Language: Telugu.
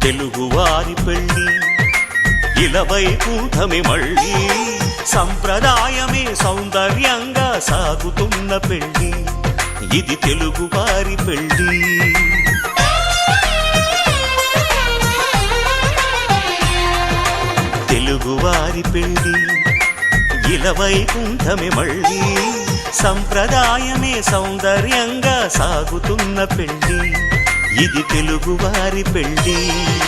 తెలుగువారి పెళ్ళి ఇలవైకుంఠమే మళ్ళీ సంప్రదాయమే సౌందర్యంగా సాగుతున్న పెళ్ళి ఇది తెలుగువారి పెళ్ళి తెలుగువారి పెళ్ళి ఇలవైకుంఠమే మళ్ళీ సంప్రదాయమే సౌందర్యంగా సాగుతున్న పెళ్ళి ఇది తెలుగువారి పెళ్ళి